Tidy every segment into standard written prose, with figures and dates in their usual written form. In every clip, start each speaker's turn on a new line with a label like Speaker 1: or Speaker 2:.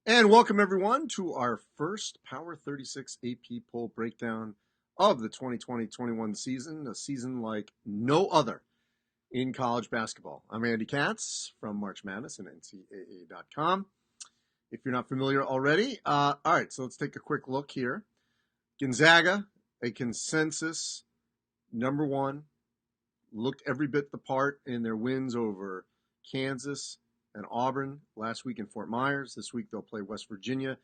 Speaker 1: And welcome everyone to our first Power 36 AP poll breakdown of the 2020-21 season, a season like no other in college basketball. I'm Andy Katz from March Madness and NCAA.com. If you're not familiar already, all right, so let's take a quick look here. Gonzaga, a consensus number one, looked every bit the part in their wins over Kansas and Auburn last week in Fort Myers. This week they'll play West Virginia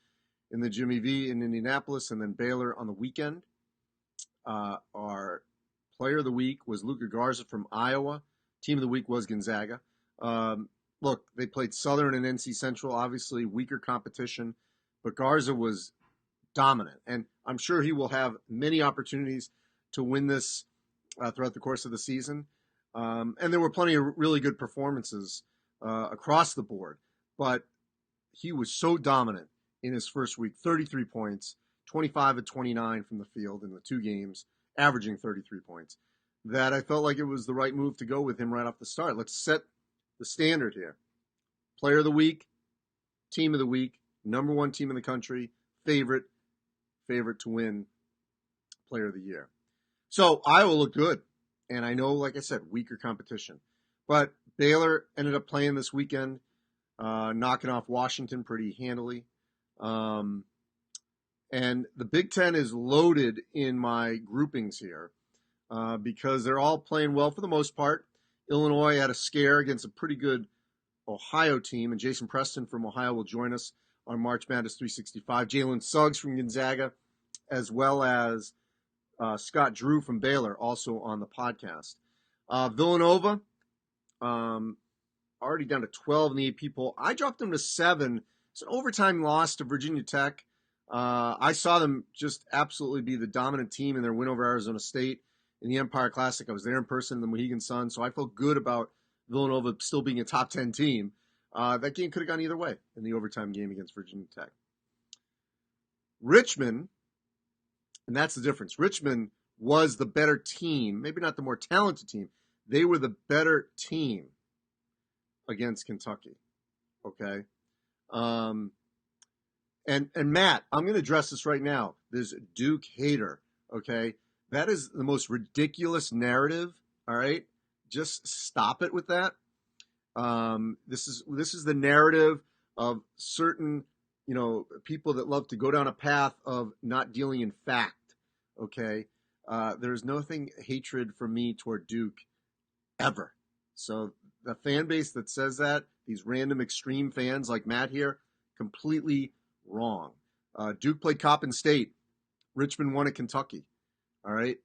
Speaker 1: in the Jimmy V in Indianapolis, and then Baylor on the weekend. Our player of the week was Luka Garza from Iowa. Team of the week was Gonzaga. Look, they played Southern and NC Central, obviously weaker competition, but Garza was dominant, and I'm sure he will have many opportunities to win this throughout the course of the season. And there were plenty of really good performances across the board, but he was so dominant in his first week. 33 points, 25 of 29 from the field in the two games, averaging 33 points, that I felt like it was the right move to go with him right off the start. Let's set the standard here. Player of the week, team of the week, number one team in the country, favorite to win player of the year. So Iowa looked good, and I know, like I said, weaker competition, but Baylor ended up playing this weekend, knocking off Washington pretty handily. And the Big Ten is loaded in my groupings here because they're all playing well for the most part. Illinois had a scare against a pretty good Ohio team, and Jason Preston from Ohio will join us on March Madness 365. Jalen Suggs from Gonzaga, as well as Scott Drew from Baylor, also on the podcast. Villanova, already down to 12 in the AP poll. I dropped them to 7. It's an overtime loss to Virginia Tech. I saw them just absolutely be the dominant team in their win over Arizona State in the Empire Classic. I was there in person in the Mohegan Sun, so I felt good about Villanova still being a top 10 team. That game could have gone either way in the overtime game against Virginia Tech. Richmond, and that's the difference. Richmond was the better team, maybe not the more talented team. They were the better team against Kentucky, okay? And Matt, I'm going to address this right now. There's a Duke hater, okay? That is the most ridiculous narrative, all right? Just stop it with that. This is the narrative of certain, people that love to go down a path of not dealing in fact, okay? There's nothing hatred from me toward Duke ever. So the fan base that says that, these random extreme fans like Matt here, completely wrong. Duke played Coppin State. Richmond won at Kentucky. All right.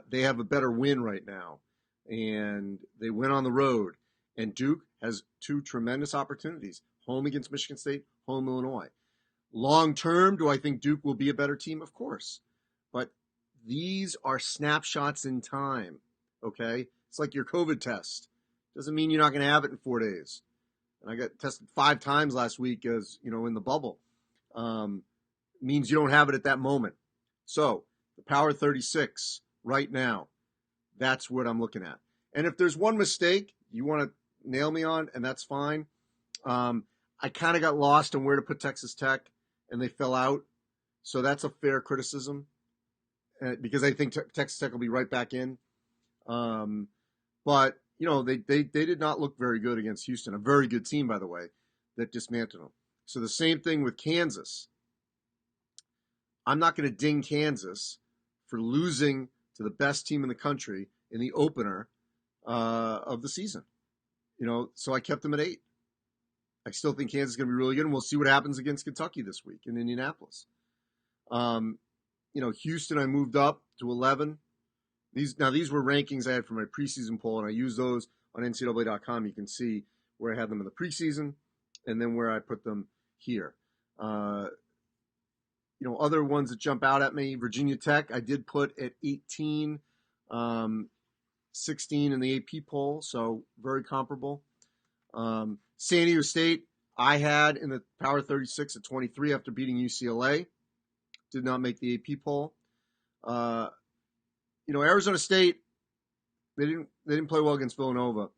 Speaker 1: They have a better win right now, and they went on the road. And Duke has two tremendous opportunities: home against Michigan State, home Illinois. Long term, do I think Duke will be a better team? Of course. But these are snapshots in time. Okay. It's like your COVID test. Doesn't mean you're not going to have it in 4 days. And I got tested 5 times last week as, in the bubble. Means you don't have it at that moment. So the Power 36 right now, that's what I'm looking at. And if there's one mistake you want to nail me on, and that's fine. I kind of got lost on where to put Texas Tech, and they fell out. So that's a fair criticism because I think Texas Tech will be right back in. But they did not look very good against Houston, a very good team, by the way, that dismantled them. So the same thing with Kansas. I'm not going to ding Kansas for losing to the best team in the country in the opener of the season. So I kept them at 8. I still think Kansas is going to be really good, and we'll see what happens against Kentucky this week in Indianapolis. Houston, I moved up to 11. These were rankings I had for my preseason poll, and I used those on NCAA.com. You can see where I had them in the preseason and then where I put them here. Other ones that jump out at me, Virginia Tech, I did put at 18, 16 in the AP poll, so very comparable. San Diego State, I had in the Power 36 at 23 after beating UCLA. Did not make the AP poll. Arizona State, they didn't play well against Villanova,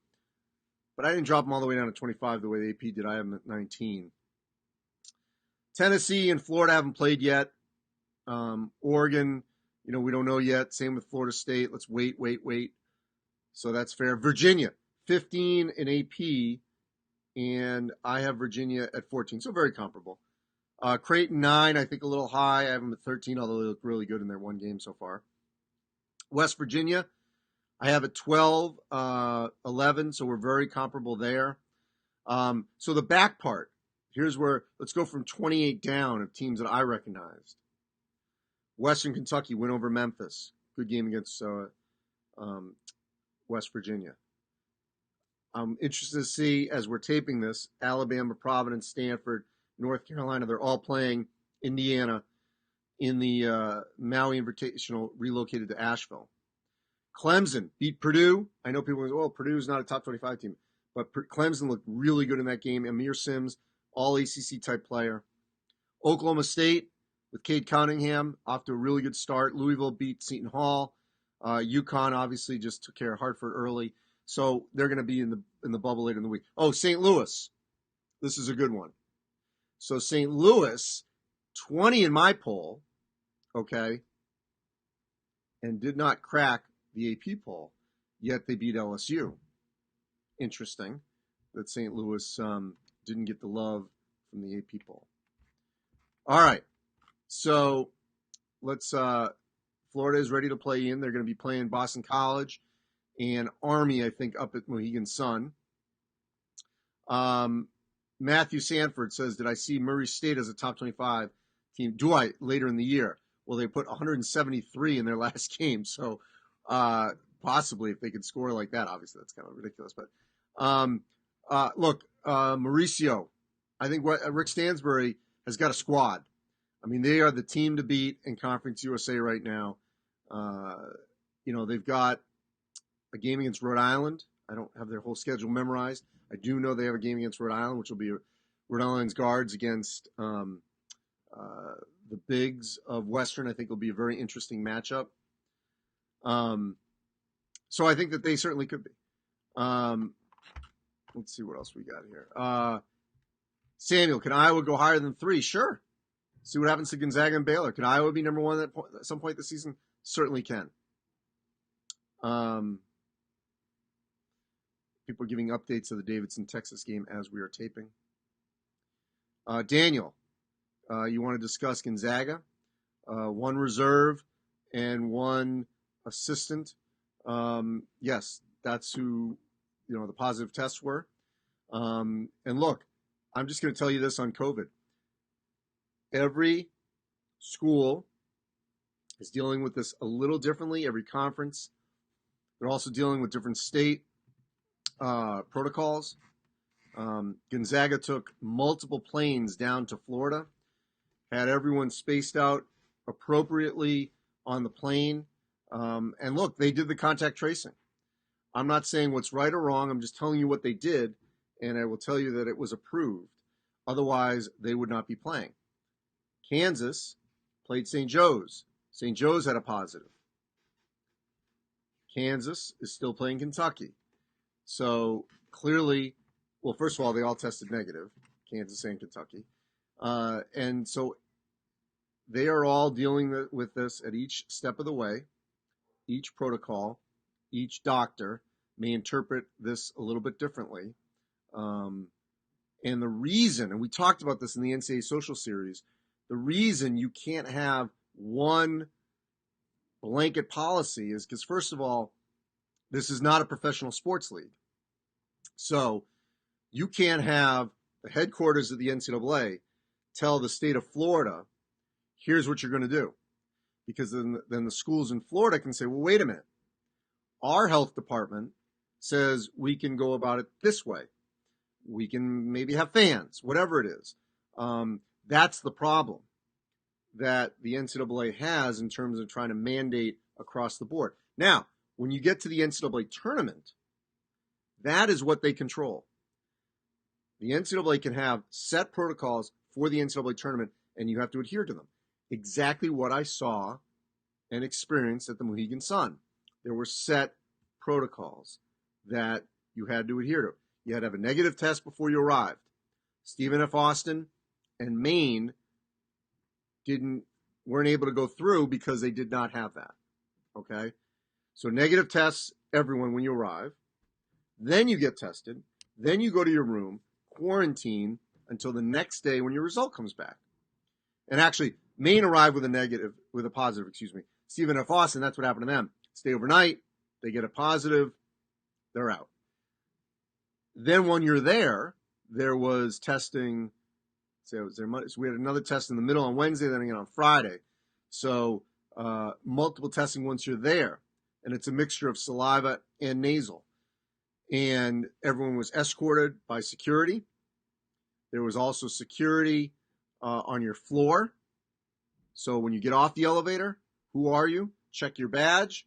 Speaker 1: but I didn't drop them all the way down to 25 the way the AP did. I have them at 19. Tennessee and Florida haven't played yet. Oregon, we don't know yet. Same with Florida State. Let's wait. So that's fair. Virginia, 15 in AP, and I have Virginia at 14. So very comparable. Creighton, 9, I think a little high. I have them at 13, although they look really good in their one game so far. West Virginia, I have at 12, 11, so we're very comparable there. So the back part, here's where, let's go from 28 down of teams that I recognized. Western Kentucky win over Memphis. Good game against West Virginia. I'm interested to see, as we're taping this, Alabama, Providence, Stanford, North Carolina, they're all playing Indiana in the Maui Invitational, relocated to Asheville. Clemson beat Purdue. I know people go, Purdue's not a top 25 team, but Clemson looked really good in that game. Amir Sims, all ACC type player. Oklahoma State with Cade Cunningham off to a really good start. Louisville beat Seton Hall. UConn obviously just took care of Hartford early, so they're going to be in the bubble later in the week. Oh, St. Louis, this is a good one. So St. Louis, 20 in my poll, okay, and did not crack the AP poll, yet they beat LSU. Interesting that St. Louis didn't get the love from the AP poll. All right, so let's. Florida is ready to play in. They're going to be playing Boston College and Army, I think, up at Mohegan Sun. Matthew Sanford says, did I see Murray State as a top 25 team? Do I later in the year? Well, they put 173 in their last game, so possibly if they could score like that, obviously that's kind of ridiculous. But look, Mauricio, I think Rick Stansbury has got a squad. I mean, they are the team to beat in Conference USA right now. They've got a game against Rhode Island. I don't have their whole schedule memorized. I do know they have a game against Rhode Island, which will be Rhode Island's guards against the bigs of Western. I think will be a very interesting matchup. So I think that they certainly could be. Let's see what else we got here. Samuel, can Iowa go higher than 3? Sure. See what happens to Gonzaga and Baylor. Can Iowa be number 1 at some point this season? Certainly can. People are giving updates of the Davidson, Texas game as we are taping. Daniel, you want to discuss Gonzaga? 1 reserve and 1 assistant. Yes, that's who the positive tests were. And look, I'm just going to tell you this on COVID. Every school is dealing with this a little differently. Every conference. They're also dealing with different state protocols. Gonzaga took multiple planes down to Florida, had everyone spaced out appropriately on the plane. And look, they did the contact tracing. I'm not saying what's right or wrong. I'm just telling you what they did, and I will tell you that it was approved. Otherwise, they would not be playing. Kansas played St. Joe's. St. Joe's had a positive. Kansas is still playing Kentucky. So clearly, well, first of all, they all tested negative, Kansas and Kentucky. And so they are all dealing with this at each step of the way. Each protocol, each doctor may interpret this a little bit differently. And the reason, and we talked about this in the NCAA Social Series, the reason you can't have one blanket policy is because, first of all, this is not a professional sports league. So you can't have the headquarters of the NCAA tell the state of Florida, here's what you're going to do. Because then the schools in Florida can say, well, wait a minute. Our health department says we can go about it this way. We can maybe have fans, whatever it is. That's the problem that the NCAA has in terms of trying to mandate across the board. Now, when you get to the NCAA tournament, that is what they control. The NCAA can have set protocols for the NCAA tournament, and you have to adhere to them. Exactly what I saw and experienced at the Mohegan Sun. There were set protocols that you had to adhere to. You had to have a negative test before you arrived. Stephen F. Austin and Maine weren't able to go through because they did not have that. Okay? So negative tests, everyone, when you arrive. Then you get tested. Then you go to your room, quarantine until the next day when your result comes back. And actually, Maine arrived with a positive. Stephen F. Austin, that's what happened to them. Stay overnight, they get a positive, they're out. Then when you're there was testing. So we had another test in the middle on Wednesday, then again on Friday. So multiple testing once you're there. And it's a mixture of saliva and nasal. And everyone was escorted by security. There was also security on your floor. So when you get off the elevator, who are you? Check your badge.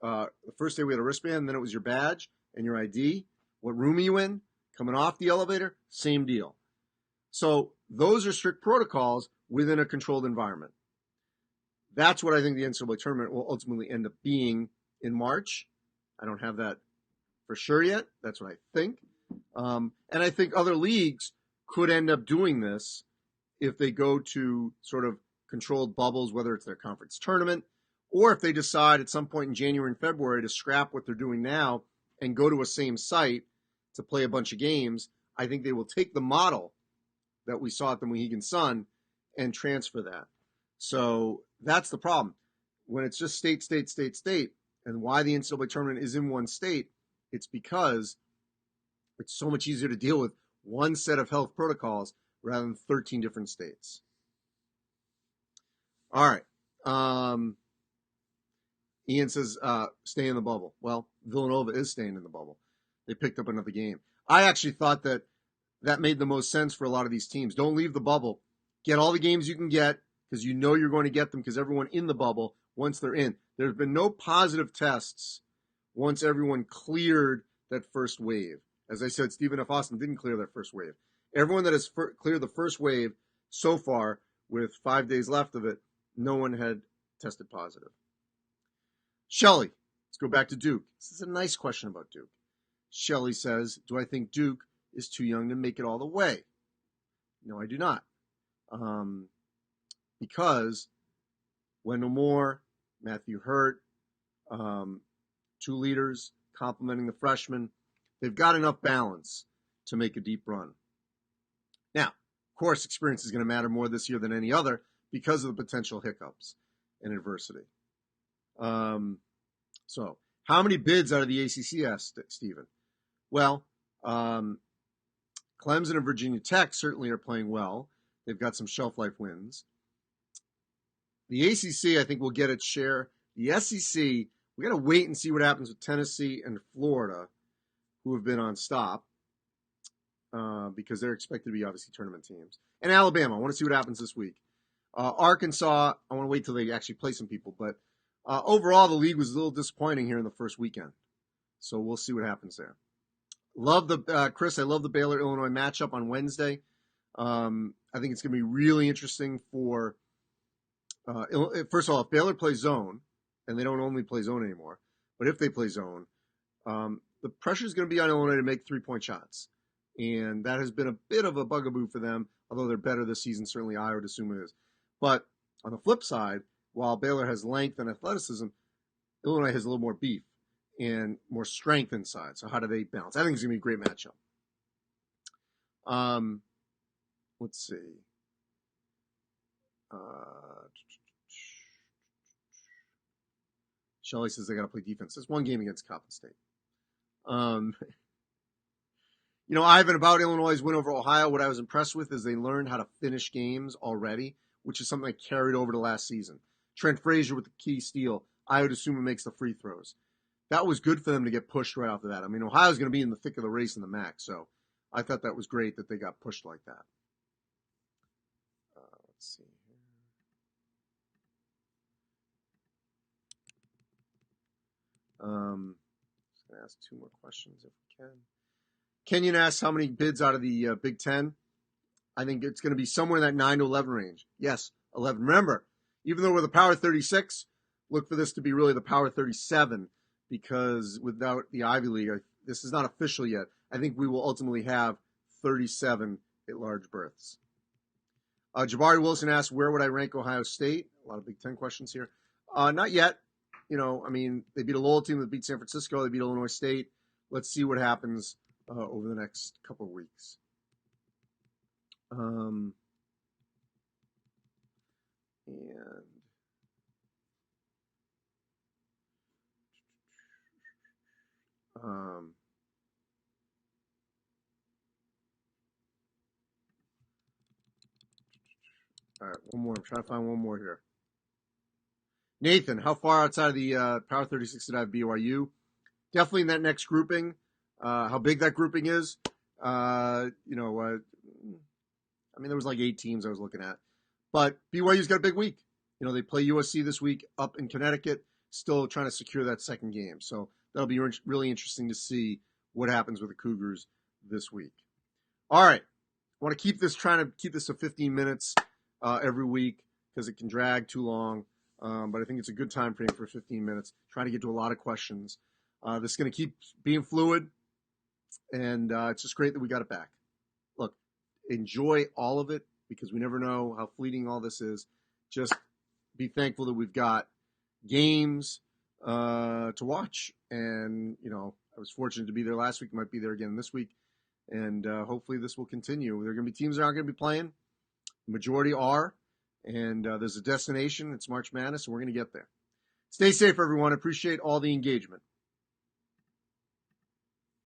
Speaker 1: The first day we had a wristband, then it was your badge and your ID. What room are you in? Coming off the elevator, same deal. So those are strict protocols within a controlled environment. That's what I think the NCAA tournament will ultimately end up being in March. I don't have that for sure yet. That's what I think. And I think other leagues could end up doing this if they go to sort of controlled bubbles, whether it's their conference tournament, or if they decide at some point in January and February to scrap what they're doing now and go to a same site to play a bunch of games. I think they will take the model that we saw at the Mohegan Sun and transfer that. So that's the problem. When it's just state, and why the NCAA tournament is in one state, it's because it's so much easier to deal with one set of health protocols rather than 13 different states. All right. Ian says, stay in the bubble. Well, Villanova is staying in the bubble. They picked up another game. I actually thought that made the most sense for a lot of these teams. Don't leave the bubble. Get all the games you can get because you know you're going to get them because everyone in the bubble, once they're in. There's been no positive tests once everyone cleared that first wave. As I said, Stephen F. Austin didn't clear that first wave. Everyone that has cleared the first wave so far, with 5 days left of it, no one had tested positive. Shelley, let's go back to Duke. This is a nice question about Duke. Shelley says, do I think Duke is too young to make it all the way? No, I do not. Because Wendell Moore, Matthew Hurt, two leaders complementing the freshmen, they've got enough balance to make a deep run. Now, of course, experience is going to matter more this year than any other because of the potential hiccups and adversity. So, how many bids out of the ACC, asked Stephen? Well, Clemson and Virginia Tech certainly are playing well. They've got some shelf life wins. The ACC, I think, will get its share. The SEC, we got to wait and see what happens with Tennessee and Florida, who have been on stop, because they're expected to be obviously tournament teams. And Alabama, I want to see what happens this week. Arkansas, I want to wait till they actually play some people. But overall, the league was a little disappointing here in the first weekend. So we'll see what happens there. Love the Chris, I love the Baylor-Illinois matchup on Wednesday. I think it's going to be really interesting for, first of all, if Baylor plays zone, and they don't only play zone anymore, but if they play zone, the pressure is going to be on Illinois to make three-point shots. And that has been a bit of a bugaboo for them, although they're better this season. Certainly I would assume it is. But on the flip side, while Baylor has length and athleticism, Illinois has a little more beef and more strength inside. So how do they balance? I think it's going to be a great matchup. Let's see. Shelley says they got to play defense. There's one game against Coppin State. Ivan, about Illinois' win over Ohio, what I was impressed with is they learned how to finish games already, which is something I carried over to last season. Trent Frazier with the key steal. I would assume it makes the free throws. That was good for them to get pushed right off the bat. I mean, Ohio's going to be in the thick of the race in the MAC, so I thought that was great that they got pushed like that. Let's see here. Just going to ask two more questions if we can. Kenyon asks how many bids out of the Big Ten. I think it's going to be somewhere in that 9 to 11 range. Yes, 11. Remember, even though we're the Power 36, look for this to be really the Power 37, because without the Ivy League, this is not official yet. I think we will ultimately have 37 at-large berths. Jabari Wilson asked, where would I rank Ohio State? A lot of Big Ten questions here. Not yet. I mean, they beat a Lowell team that beat San Francisco. They beat Illinois State. Let's see what happens over the next couple of weeks. And all right, one more. I'm trying to find one more here. Nathan, how far outside of the Power 36 did I have BYU? Definitely in that next grouping. How big that grouping is, I mean, there was like 8 teams I was looking at. But BYU's got a big week. They play USC this week up in Connecticut, still trying to secure that second game. So that'll be really interesting to see what happens with the Cougars this week. All right. I want to trying to keep this to 15 minutes every week because it can drag too long. But I think it's a good time frame for 15 minutes, trying to get to a lot of questions. This is going to keep being fluid, and it's just great that we got it back. Look, enjoy all of it because we never know how fleeting all this is. Just be thankful that we've got games to watch. And, I was fortunate to be there last week. Might be there again this week. And hopefully this will continue. There are going to be teams that aren't going to be playing. The majority are. And there's a destination. It's March Madness, and we're going to get there. Stay safe, everyone. Appreciate all the engagement.